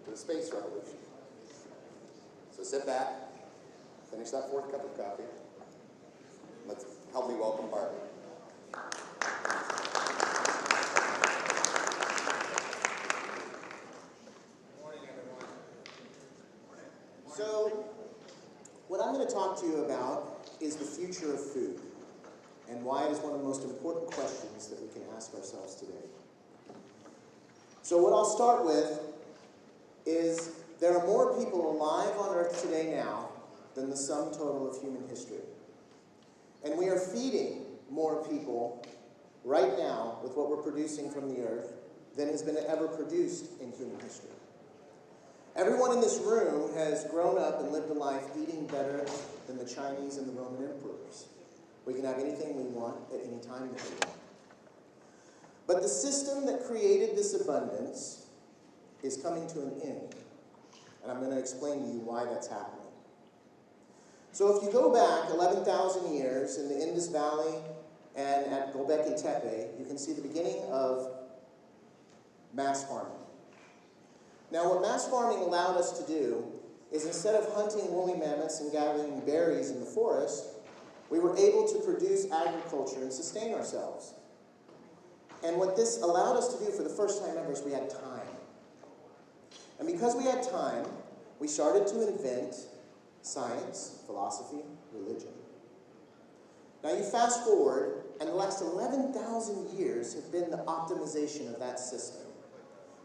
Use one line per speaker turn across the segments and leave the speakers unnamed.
to the space revolution. So sit back, finish that fourth cup of coffee. Let's help me welcome Bart.
Good morning, everyone.
So, what I'm going to talk to you about is the future of food, and why it is one of the most important questions that we can ask ourselves today. So what I'll start with is there are more people alive on Earth today now than the sum total of human history. And we are feeding more people right now with what we're producing from the Earth than has been ever produced in human history. Everyone in this room has grown up and lived a life eating better than the Chinese and the Roman emperors. We can have anything we want at any time that we want. But the system that created this abundance is coming to an end. And I'm going to explain to you why that's happening. So if you go back 11,000 years in the Indus Valley and at Göbekli Tepe, you can see the beginning of mass farming. Now what mass farming allowed us to do is instead of hunting woolly mammoths and gathering berries in the forest, we were able to produce agriculture and sustain ourselves. And what this allowed us to do for the first time ever is we had time. And because we had time, we started to invent science, philosophy, religion. Now you fast forward, and the last 11,000 years have been the optimization of that system.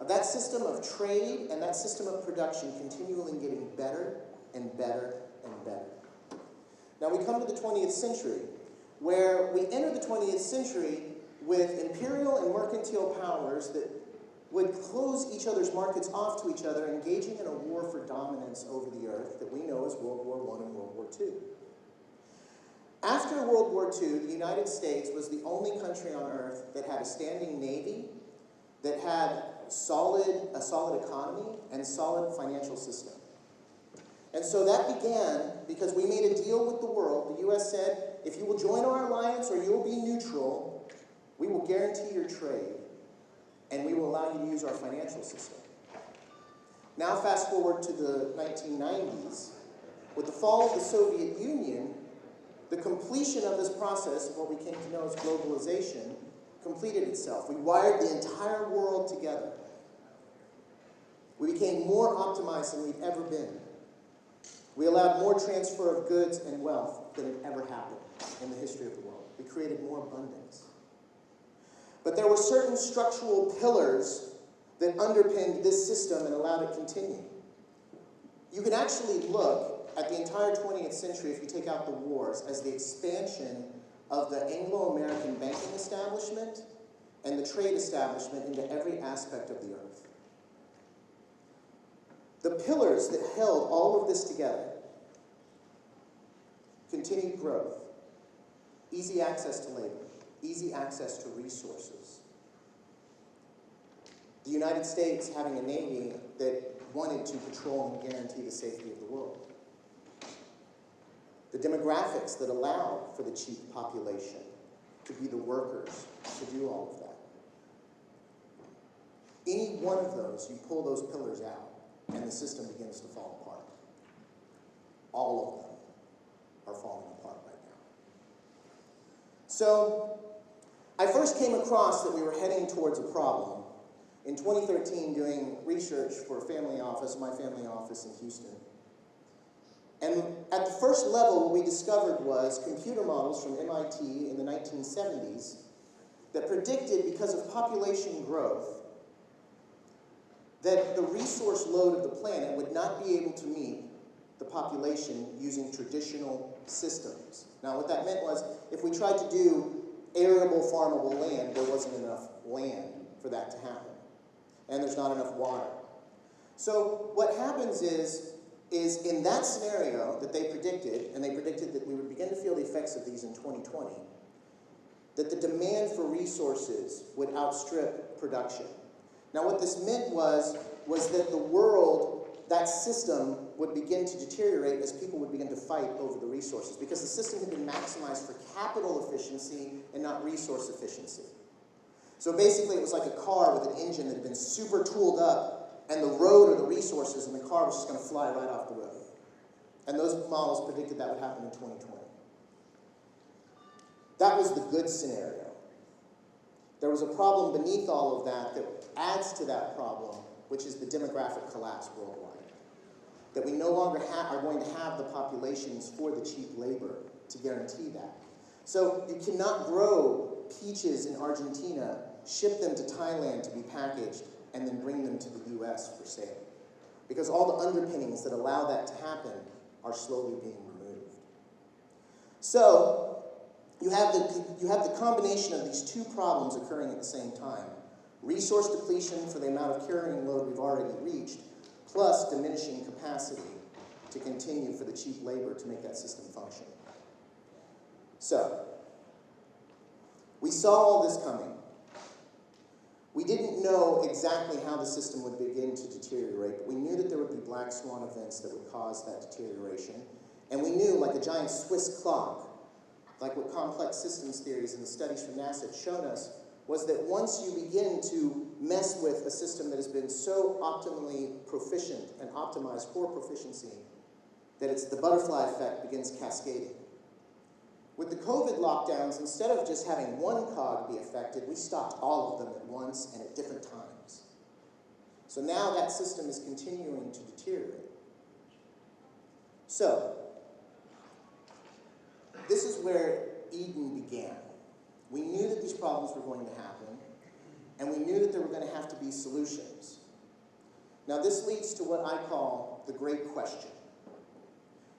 Of that system of trade and that system of production continually getting better and better and better. Now we come to the 20th century, where we enter the 20th century with imperial and mercantile powers that would close each other's markets off to each other, engaging in a war for dominance over the earth that we know as World War I and World War II. After World War II, the United States was the only country on earth that had a standing navy, that had a solid economy, and a solid financial system. And so that began because we made a deal with the world. The U.S. said, if you will join our alliance or you will be neutral, we will guarantee your trade, and we will allow you to use our financial system. Now fast forward to the 1990s. With the fall of the Soviet Union, the completion of this process of what we came to know as globalization completed itself. We wired the entire world together. We became more optimized than we've ever been. We allowed more transfer of goods and wealth than had ever happened in the history of the world. We created more abundance. But there were certain structural pillars that underpinned this system and allowed it to continue. You can actually look at the entire 20th century, if you take out the wars, as the expansion of the Anglo-American banking establishment and the trade establishment into every aspect of the earth. The pillars that held all of this together: continued growth, easy access to labor, easy access to resources. The United States having a navy that wanted to patrol and guarantee the safety of the world. The demographics that allowed for the cheap population to be the workers to do all of that. Any one of those, you pull those pillars out, and the system begins to fall apart. All of them are falling apart right now. So, I first came across that we were heading towards a problem in 2013 doing research for my family office in Houston. And at the first level, what we discovered was computer models from MIT in the 1970s that predicted, because of population growth, that the resource load of the planet would not be able to meet the population using traditional systems. Now, what that meant was, if we tried to do arable, farmable land, there wasn't enough land for that to happen. And there's not enough water. So what happens is in that scenario that they predicted, and they predicted that we would begin to feel the effects of these in 2020, that the demand for resources would outstrip production. Now what this meant was that the world, that system, would begin to deteriorate as people would begin to fight over the resources, because the system had been maximized for capital efficiency and not resource efficiency. So basically it was like a car with an engine that had been super tooled up and the road or the resources, and the car was just going to fly right off the road. And those models predicted that would happen in 2020. That was the good scenario. There was a problem beneath all of that that adds to that problem, which is the demographic collapse worldwide. That we no longer are going to have the populations for the cheap labor to guarantee that. So you cannot grow peaches in Argentina, ship them to Thailand to be packaged, and then bring them to the US for sale. Because all the underpinnings that allow that to happen are slowly being removed. So you have the combination of these two problems occurring at the same time. Resource depletion for the amount of carrying load we've already reached, plus diminishing capacity to continue for the cheap labor to make that system function. So, we saw all this coming. We didn't know exactly how the system would begin to deteriorate, but we knew that there would be black swan events that would cause that deterioration. And we knew, like a giant Swiss clock, like what complex systems theories and the studies from NASA had shown us, was that once you begin to mess with a system that has been so optimally proficient and optimized for proficiency, that it's the butterfly effect begins cascading. With the COVID lockdowns, instead of just having one cog be affected, we stopped all of them at once and at different times. So now that system is continuing to deteriorate. So, this is where Eden began. We knew that these problems were going to happen, and we knew that there were going to have to be solutions. Now this leads to what I call the great question,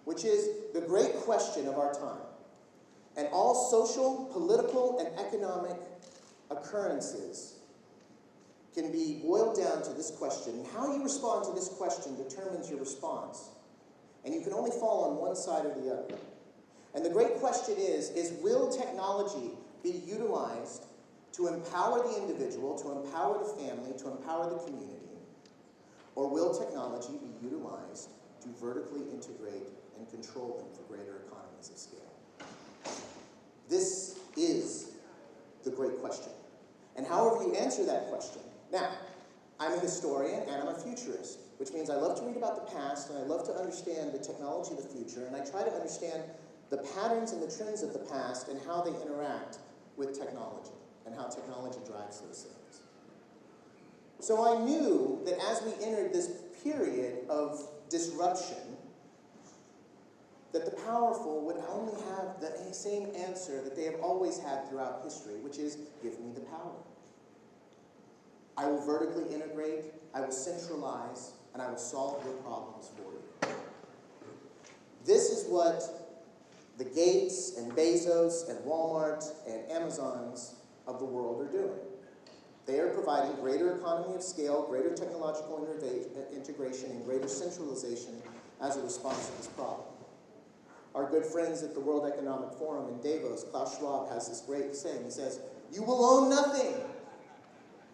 which is the great question of our time. And all social, political, and economic occurrences can be boiled down to this question. And how you respond to this question determines your response. And you can only fall on one side or the other. And the great question is will technology be utilized to empower the individual, to empower the family, to empower the community? Or will technology be utilized to vertically integrate and control them for greater economies of scale? This is the great question. And however you answer that question. Now, I'm a historian and I'm a futurist, which means I love to read about the past and I love to understand the technology of the future, and I try to understand the patterns and the trends of the past and how they interact with technology and how technology drives those things. So I knew that as we entered this period of disruption, that the powerful would only have the same answer that they have always had throughout history, which is, give me the power. I will vertically integrate, I will centralize, and I will solve your problems for you. This is what the Gates and Bezos and Walmart and Amazons of the world are doing. They are providing greater economy of scale, greater technological integration, and greater centralization as a response to this problem. Our good friends at the World Economic Forum in Davos, Klaus Schwab, has this great saying. He says, "You will own nothing,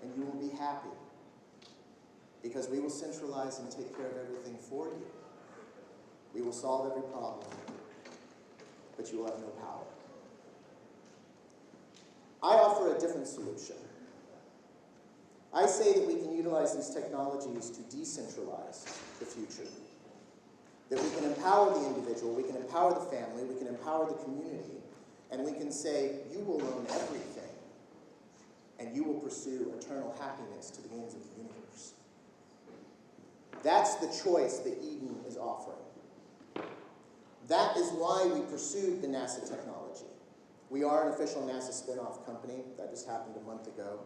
and you will be happy, because we will centralize and take care of everything for you. We will solve every problem, but you will have no power." I offer a different solution. I say that we can utilize these technologies to decentralize the future. That we can empower the individual, we can empower the family, we can empower the community, and we can say, you will own everything, and you will pursue eternal happiness to the ends of the universe. That's the choice that Eden is offering. That is why we pursued the NASA technology. We are an official NASA spin-off company. That just happened a month ago.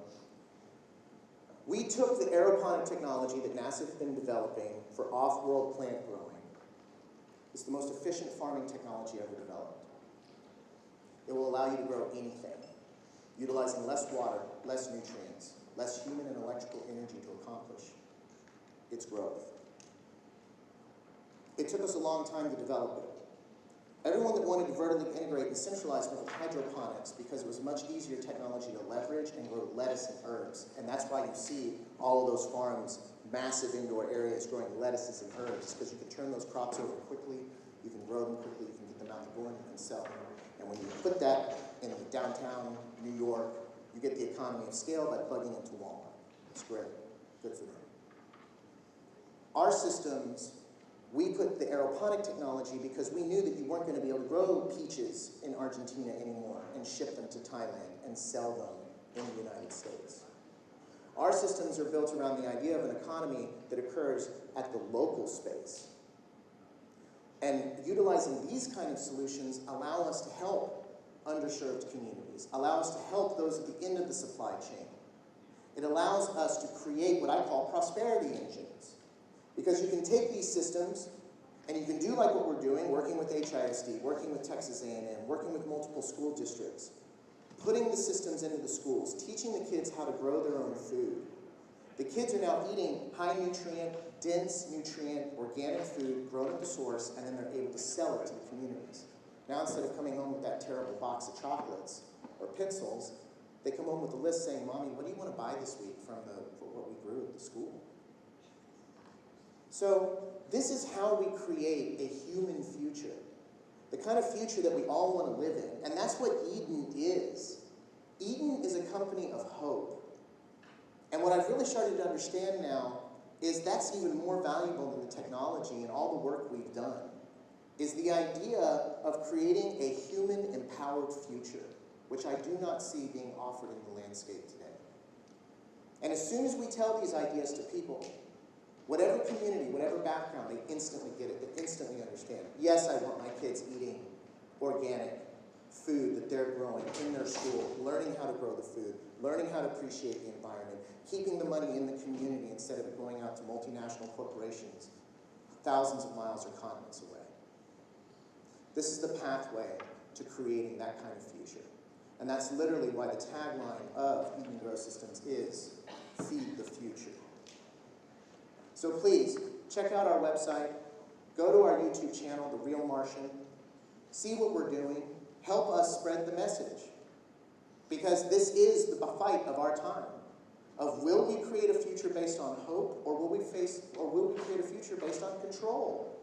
We took the aeroponic technology that NASA has been developing for off-world plant growing. It's the most efficient farming technology ever developed. It will allow you to grow anything, utilizing less water, less nutrients, less human and electrical energy to accomplish its growth. It took us a long time to develop it. Everyone that wanted to vertically integrate and centralize went with hydroponics because it was much easier technology to leverage and grow lettuce and herbs. And that's why you see all of those farms, massive indoor areas growing lettuces and herbs, because you can turn those crops over quickly, you can grow them quickly, you can get them out the door, and you can sell them. And when you put that in downtown New York, you get the economy of scale by plugging into Walmart. It's great. Good for them. Our systems, we put the aeroponic technology because we knew that you weren't going to be able to grow peaches in Argentina anymore and ship them to Thailand and sell them in the United States. Our systems are built around the idea of an economy that occurs at the local space. And utilizing these kind of solutions allow us to help underserved communities, allow us to help those at the end of the supply chain. It allows us to create what I call prosperity engines. Because you can take these systems and you can do like what we're doing, working with HISD, working with Texas A&M, working with multiple school districts, putting the systems into the schools, teaching the kids how to grow their own food. The kids are now eating high nutrient, dense nutrient, organic food grown at the source, and then they're able to sell it to the communities. Now instead of coming home with that terrible box of chocolates or pencils, they come home with a list saying, Mommy, what do you want to buy this week for what we grew at the school? So this is how we create a human future. The kind of future that we all want to live in. And that's what Eden is. Eden is a company of hope. And what I've really started to understand now is that's even more valuable than the technology and all the work we've done, is the idea of creating a human-empowered future, which I do not see being offered in the landscape today. And as soon as we tell these ideas to people, whatever community, whatever background, they instantly get it, they instantly understand. Yes, I want my kids eating organic food that they're growing in their school, learning how to grow the food, learning how to appreciate the environment, keeping the money in the community instead of it going out to multinational corporations thousands of miles or continents away. This is the pathway to creating that kind of future. And that's literally why the tagline of Eden Grow Systems is Feed the Future. So please, check out our website, go to our YouTube channel, The Real Martian, see what we're doing, help us spread the message. Because this is the fight of our time, of will we create a future based on hope, or will we create a future based on control?